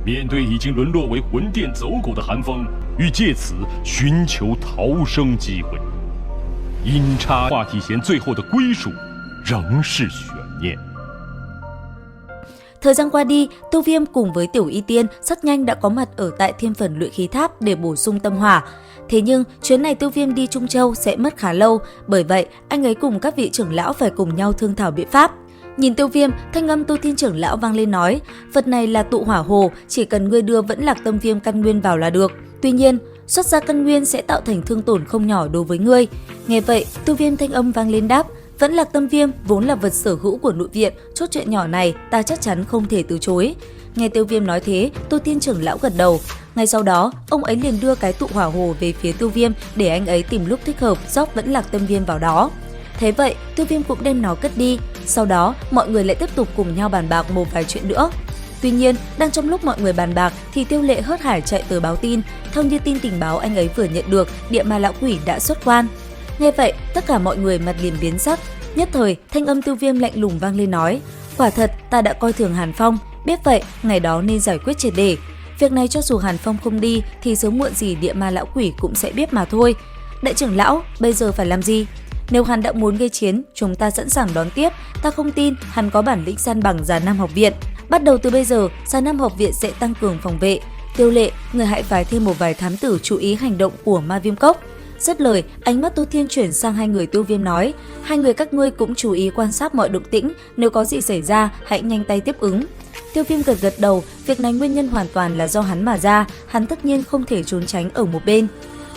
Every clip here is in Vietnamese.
面对已经沦落为魂殿走狗的韩风，欲借此寻求逃生机会。阴差话题贤最后的归属仍是悬念。Thời gian qua đi, Tiêu Viêm cùng với Tiểu Y Tiên rất nhanh đã có mặt ở tại Thiên Phần Luyện Khí Tháp để bổ sung tâm hỏa. Thế nhưng, chuyến này Tiêu Viêm đi Trung Châu sẽ mất khá lâu, bởi vậy anh ấy cùng các vị trưởng lão phải cùng nhau thương thảo biện pháp. Nhìn Tiêu Viêm, thanh âm Tu Thiên trưởng lão vang lên nói, vật này là tụ hỏa hồ, chỉ cần ngươi đưa Vẫn Lạc Tâm Viêm căn nguyên vào là được. Tuy nhiên, xuất ra căn nguyên sẽ tạo thành thương tổn không nhỏ đối với ngươi. Nghe vậy, Tiêu Viêm thanh âm vang lên đáp, Vẫn Lạc Tâm Viêm vốn là vật sở hữu của nội viện, chốt chuyện nhỏ này ta chắc chắn không thể từ chối. Nghe Tiêu Viêm nói thế, Tu Thiên trưởng lão gật đầu. Ngay sau đó, ông ấy liền đưa cái tụ hỏa hồ về phía Tiêu Viêm để anh ấy tìm lúc thích hợp rót Vẫn Lạc Tâm Viêm vào đó. Thế vậy, Tiêu Viêm cũng đem nó cất đi. Sau đó, mọi người lại tiếp tục cùng nhau bàn bạc một vài chuyện nữa. Tuy nhiên, đang trong lúc mọi người bàn bạc thì Tiêu Lệ hớt hải chạy tới báo tin. Theo như tin tình báo anh ấy vừa nhận được, Địa Ma Lão Quỷ đã xuất quan. Nghe vậy, tất cả mọi người mặt liền biến sắc. Nhất thời, thanh âm Tiêu Viêm lạnh lùng vang lên nói, quả thật ta đã coi thường Hàn Phong, biết vậy ngày đó nên giải quyết triệt để. Việc này cho dù Hàn Phong không đi thì sớm muộn gì Địa Ma Lão Quỷ cũng sẽ biết mà thôi. Đại trưởng lão, bây giờ phải làm gì? Nếu hắn đã muốn gây chiến, chúng ta sẵn sàng đón tiếp, ta không tin hắn có bản lĩnh san bằng Già Nam học viện. Bắt đầu từ bây giờ, Già Nam học viện sẽ tăng cường phòng vệ. Tiêu Lệ, người hãy phái thêm một vài thám tử chú ý hành động của Ma Viêm Cốc. Dứt lời, ánh mắt Tu Thiên chuyển sang hai người Tiêu Viêm nói, hai người các ngươi cũng chú ý quan sát mọi động tĩnh, nếu có gì xảy ra, hãy nhanh tay tiếp ứng. Tiêu Viêm gật gật đầu, việc này nguyên nhân hoàn toàn là do hắn mà ra, hắn tất nhiên không thể trốn tránh ở một bên.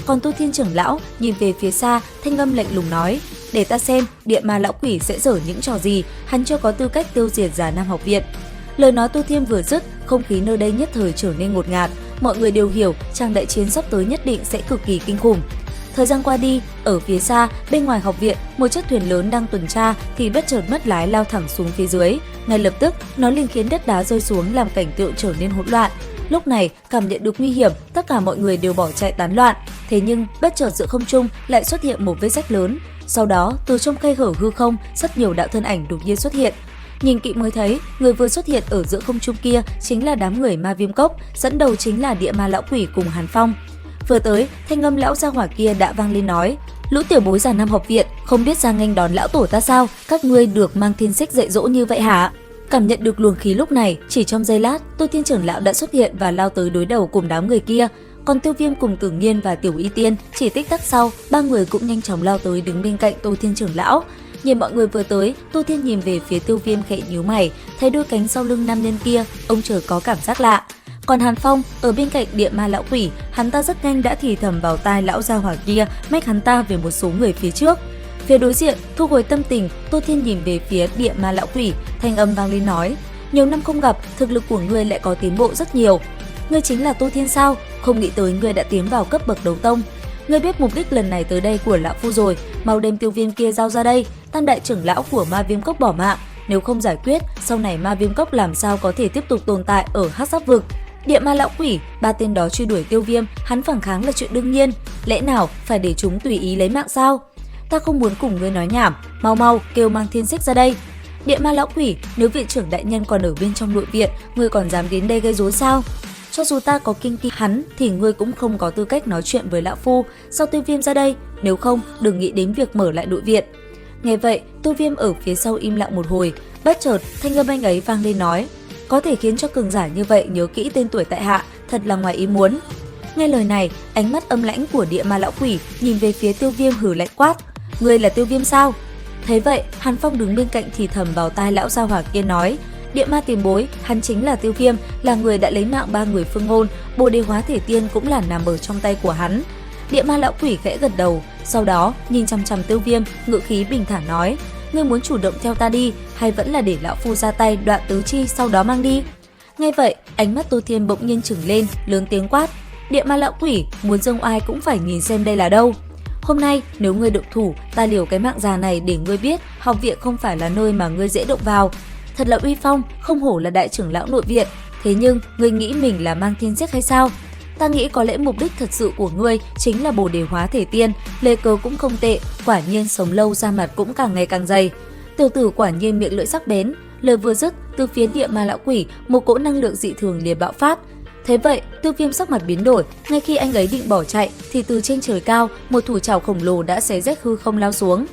Còn Tu Thiên trưởng lão nhìn về phía xa, thanh âm lạnh lùng nói, để ta xem Địa Ma Lão Quỷ sẽ dở những trò gì, hắn chưa có tư cách tiêu diệt Già Nam học viện. Lời nói Tu Thiên vừa dứt, không khí nơi đây nhất thời trở nên ngột ngạt, mọi người đều hiểu trang đại chiến sắp tới nhất định sẽ cực kỳ kinh khủng. Thời gian qua đi, ở phía xa, bên ngoài học viện, một chiếc thuyền lớn đang tuần tra thì bất chợt mất lái lao thẳng xuống phía dưới. Ngay lập tức, nó liền khiến đất đá rơi xuống làm cảnh tượng trở nên hỗn loạn. Lúc này, cảm nhận được nguy hiểm, tất cả mọi người đều bỏ chạy tán loạn. Thế nhưng, bất chợt giữa không trung lại xuất hiện một vết rách lớn. Sau đó, từ trong khe hở hư không, rất nhiều đạo thân ảnh đột nhiên xuất hiện. Nhìn kỹ mới thấy, người vừa xuất hiện ở giữa không trung kia chính là đám người Ma Viêm Cốc, dẫn đầu chính là Địa Ma Lão Quỷ cùng Hàn Phong. Vừa tới, thanh âm lão gia hỏa kia đã vang lên nói, lũ tiểu bối Già Nam học viện không biết ra nghênh đón lão tổ ta sao, các ngươi được mang thiên xích dạy dỗ như vậy hả? Cảm nhận được luồng khí lúc này, chỉ trong giây lát, Tô Thiên trưởng lão đã xuất hiện và lao tới đối đầu cùng đám người kia. Còn Tiêu Viêm cùng Tử Nghiên và Tiểu Y Tiên chỉ tích tắc sau, ba người cũng nhanh chóng lao tới đứng bên cạnh Tô Thiên trưởng lão. Nhìn mọi người vừa tới, Tô Thiên nhìn về phía Tiêu Viêm khẽ nhíu mày, thấy đôi cánh sau lưng nam nhân kia, ông chợt có cảm giác lạ. Còn Hàn Phong ở bên cạnh Địa Ma Lão Quỷ, hắn ta rất nhanh đã thì thầm vào tai lão gia hỏa kia, mách hắn ta về một số người phía trước. Phía đối diện, thu hồi tâm tình, Tô Thiên nhìn về phía Địa Ma Lão Quỷ, thanh âm vang lên nói, nhiều năm không gặp, thực lực của ngươi lại có tiến bộ rất nhiều. Ngươi chính là Tô Thiên sao? Không nghĩ tới ngươi đã tiến vào cấp bậc đấu tông. Ngươi biết mục đích lần này tới đây của lão phu rồi, mau đem Tiêu Viêm kia giao ra đây. Tam đại trưởng lão của Ma Viêm Cốc bỏ mạng, nếu không giải quyết, sau này Ma Viêm Cốc làm sao có thể tiếp tục tồn tại ở Hắc Giáp vực. Địa Ma Lão Quỷ, ba tên đó truy đuổi Tiêu Viêm, hắn phản kháng là chuyện đương nhiên, lẽ nào phải để chúng tùy ý lấy mạng sao? Ta không muốn cùng ngươi nói nhảm, mau mau kêu mang thiên xích ra đây. Địa Ma Lão Quỷ, nếu viện trưởng đại nhân còn ở bên trong nội viện, ngươi còn dám đến đây gây rối sao? Cho dù ta có kinh kỳ hắn thì ngươi cũng không có tư cách nói chuyện với lão phu, sao Tiêu Viêm ra đây, nếu không đừng nghĩ đến việc mở lại nội viện. Nghe vậy, Tiêu Viêm ở phía sau im lặng một hồi, bất chợt thanh âm anh ấy vang lên nói, có thể khiến cho cường giả như vậy nhớ kỹ tên tuổi tại hạ, thật là ngoài ý muốn. Nghe lời này, ánh mắt âm lãnh của Địa Ma Lão Quỷ nhìn về phía Tiêu Viêm hừ lạnh quát, ngươi là Tiêu Viêm sao? Thấy vậy, Hàn Phong đứng bên cạnh thì thầm vào tai lão gia hỏa kia nói, Địa Ma tiền bối, hắn chính là Tiêu Viêm, là người đã lấy mạng ba người Phương Ngôn, Bồ Đề Hóa Thể Tiên cũng là nằm ở trong tay của hắn. Địa Ma Lão Quỷ khẽ gật đầu, sau đó nhìn chằm chằm Tiêu Viêm, ngữ khí bình thản nói, ngươi muốn chủ động theo ta đi, hay vẫn là để lão phu ra tay đoạn tứ chi sau đó mang đi? Nghe vậy, ánh mắt Tô Thiên bỗng nhiên trừng lên, lớn tiếng quát, Địa Ma Lão Quỷ, muốn dông ai cũng phải nhìn xem đây là đâu. Hôm nay nếu ngươi động thủ, ta liều cái mạng già này để ngươi biết học viện không phải là nơi mà ngươi dễ động vào. Thật là uy phong, không hổ là đại trưởng lão nội viện. Thế nhưng ngươi nghĩ mình là mang thiên giết hay sao? Ta nghĩ có lẽ mục đích thật sự của ngươi chính là Bồ Đề Hóa Thể Tiên, lê cớ cũng không tệ, quả nhiên sống lâu da mặt cũng càng ngày càng dày. Tiểu tử quả nhiên miệng lưỡi sắc bén. Lời vừa dứt, từ phía Địa Ma Lão Quỷ, một cỗ năng lượng dị thường liền bạo phát. Thế vậy, Tiêu Viêm sắc mặt biến đổi, ngay khi anh ấy định bỏ chạy thì từ trên trời cao, một thủ trảo khổng lồ đã xé rách hư không lao xuống.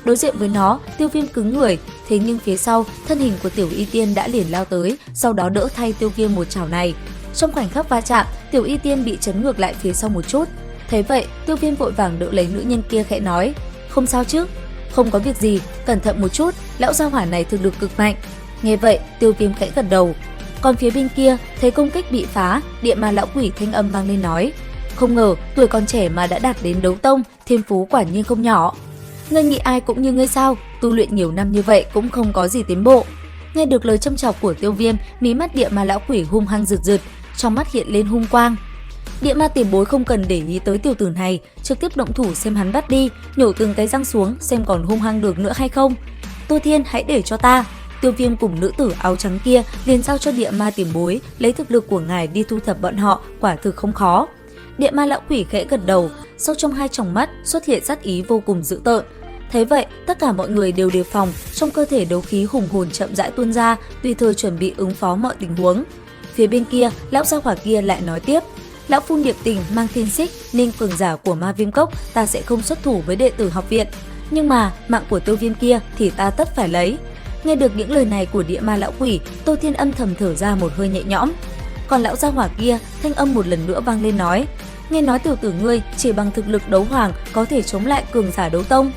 Đối diện với nó, Tiêu Viêm cứng người, thế nhưng phía sau, thân hình của Tiểu Y Tiên đã liền lao tới, sau đó đỡ thay Tiêu Viêm một chảo này. Trong khoảnh khắc va chạm, Tiểu Y Tiên bị chấn ngược lại phía sau một chút. Thế vậy, Tiêu Viêm vội vàng đỡ lấy nữ nhân kia khẽ nói, không sao chứ? Không có việc gì, cẩn thận một chút, lão gia hỏa này thực lực cực mạnh. Nghe vậy, Tiêu Viêm khẽ gật đầu. Còn phía bên kia, thấy công kích bị phá, địa ma lão quỷ thanh âm vang lên nói, không ngờ tuổi còn trẻ mà đã đạt đến đấu tông, thiên phú quả nhiên không nhỏ. Ngươi nghĩ ai cũng như ngươi sao, tu luyện nhiều năm như vậy cũng không có gì tiến bộ. Nghe được lời châm chọc của Tiêu Viêm, mí mắt địa ma lão quỷ hung hăng rực rực, trong mắt hiện lên hung quang. Địa ma tiền bối không cần để ý tới tiểu tử này, trực tiếp động thủ xem hắn bắt đi, nhổ từng cái răng xuống xem còn hung hăng được nữa hay không. Tô Thiên, hãy để cho ta. Tiêu Viêm cùng nữ tử áo trắng kia liền giao cho địa ma tiền bối, lấy thực lực của ngài đi thu thập bọn họ, quả thực không khó. Địa ma lão quỷ khẽ gật đầu, sau trong hai tròng mắt xuất hiện sát ý vô cùng dữ tợn. Thấy vậy, tất cả mọi người đều đề phòng, trong cơ thể đấu khí hùng hồn chậm rãi tuôn ra, tùy thời chuẩn bị ứng phó mọi tình huống. Phía bên kia, lão gia hỏa kia lại nói tiếp, lão phun điệp tình mang thiên xích, nên cường giả của Ma Viêm Cốc ta sẽ không xuất thủ với đệ tử học viện, nhưng mà mạng của Tiêu Viêm kia thì ta tất phải lấy. Nghe được những lời này của địa ma lão quỷ, Tô Thiên âm thầm thở ra một hơi nhẹ nhõm. Còn lão gia hỏa kia, thanh âm một lần nữa vang lên nói, nghe nói tiểu tử ngươi chỉ bằng thực lực đấu hoàng có thể chống lại cường giả đấu tông.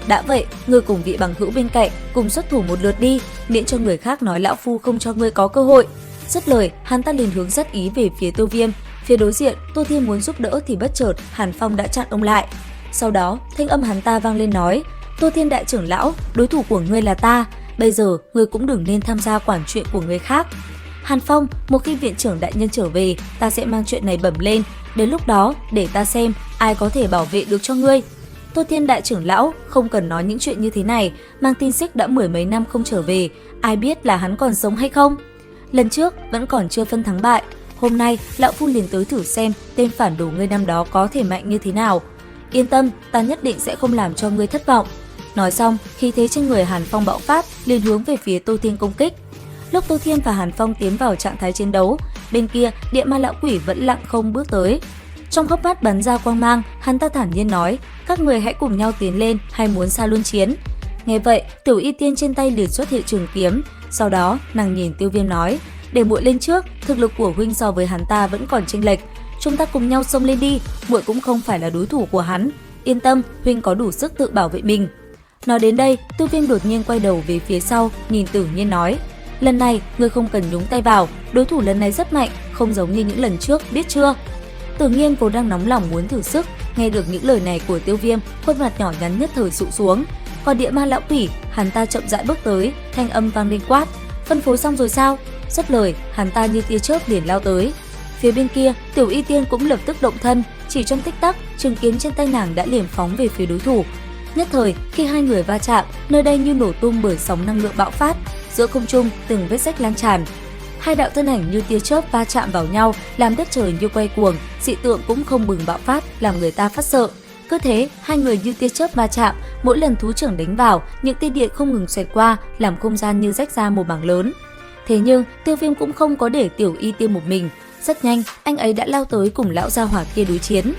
Đã vậy, ngươi cùng vị bằng hữu bên cạnh cùng xuất thủ một lượt đi, miễn cho người khác nói lão phu không cho ngươi có cơ hội. Dứt lời, hắn ta liền hướng sát ý về phía Tiêu Viêm. Phía đối diện, Tô Thiên muốn giúp đỡ thì bất chợt Hàn Phong đã chặn ông lại. Sau đó, thanh âm hắn ta vang lên nói, Tô Thiên đại trưởng lão, đối thủ của ngươi là ta, bây giờ ngươi cũng đừng nên tham gia quản chuyện của người khác. Hàn Phong, một khi viện trưởng đại nhân trở về, ta sẽ mang chuyện này bẩm lên, đến lúc đó để ta xem ai có thể bảo vệ được cho ngươi. Tô Thiên đại trưởng lão, không cần nói những chuyện như thế này, mang tin xích đã mười mấy năm không trở về, ai biết là hắn còn sống hay không. Lần trước vẫn còn chưa phân thắng bại, hôm nay lão phu liền tới thử xem tên phản đồ ngươi năm đó có thể mạnh như thế nào. Yên tâm, ta nhất định sẽ không làm cho ngươi thất vọng. Nói xong, khí thế trên người Hàn Phong bạo phát, liền hướng về phía Tô Thiên công kích. Lúc Tô Thiên và Hàn Phong tiến vào trạng thái chiến đấu, bên kia địa ma lão quỷ vẫn lặng không bước tới. Trong hốc mắt bắn ra quang mang, hắn ta thản nhiên nói, các người hãy cùng nhau tiến lên hay muốn xa luân chiến. Nghe vậy, Tiểu Y Tiên trên tay liền xuất hiện trường kiếm, sau đó nàng nhìn Tiêu Viêm nói, để muội lên trước, thực lực của huynh so với hắn ta vẫn còn chênh lệch, chúng ta cùng nhau xông lên đi, muội cũng không phải là đối thủ của hắn, yên tâm, huynh có đủ sức tự bảo vệ mình. Nói đến đây, Tiêu Viêm đột nhiên quay đầu về phía sau, nhìn Tử Nhiên nói, lần này ngươi không cần nhúng tay vào, đối thủ lần này rất mạnh, không giống như những lần trước, biết chưa? Tử Nhiên vốn đang nóng lòng muốn thử sức, nghe được những lời này của Tiêu Viêm, khuôn mặt nhỏ nhắn nhất thời sụ xuống. Còn địa ma lão quỷ, hắn ta chậm rãi bước tới, thanh âm vang lên quát, phân phối xong rồi sao? Dứt lời, hắn ta như tia chớp liền lao tới. Phía bên kia, Tiểu Y Tiên cũng lập tức động thân, chỉ trong tích tắc, trường kiếm trên tay nàng đã liền phóng về phía đối thủ. Nhất thời, khi hai người va chạm, nơi đây như nổ tung bởi sóng năng lượng bạo phát, giữa không trung từng vết rách lan tràn. Hai đạo thân ảnh như tia chớp va chạm vào nhau, làm đất trời như quay cuồng, dị tượng cũng không ngừng bạo phát, làm người ta phát sợ. Cứ thế, hai người như tia chớp va chạm, mỗi lần thú trưởng đánh vào, những tia điện không ngừng xoẹt qua, làm không gian như rách ra một mảng lớn. Thế nhưng, Tiêu Viêm cũng không có để Tiểu Y Tiên một mình, rất nhanh, anh ấy đã lao tới cùng lão gia hỏa kia đối chiến.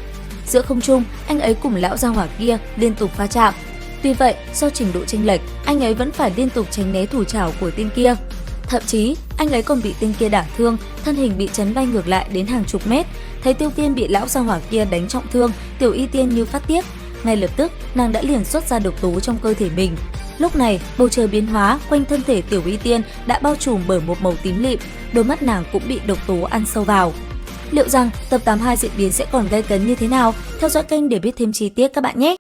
Giữa không trung, anh ấy cùng lão gia hỏa kia liên tục va chạm. Tuy vậy, do trình độ chênh lệch, anh ấy vẫn phải liên tục tránh né thủ trảo của tên kia. Thậm chí, anh ấy còn bị tên kia đả thương, thân hình bị chấn bay ngược lại đến hàng chục mét. Thấy Tiêu Viêm bị lão gia hỏa kia đánh trọng thương, Tiểu Y Tiên như phát tiết. Ngay lập tức, nàng đã liền xuất ra độc tố trong cơ thể mình. Lúc này, bầu trời biến hóa, quanh thân thể Tiểu Y Tiên đã bao trùm bởi một màu tím lịm, đôi mắt nàng cũng bị độc tố ăn sâu vào. Liệu rằng tập 82 diễn biến sẽ còn gay cấn như thế nào? Theo dõi kênh để biết thêm chi tiết các bạn nhé!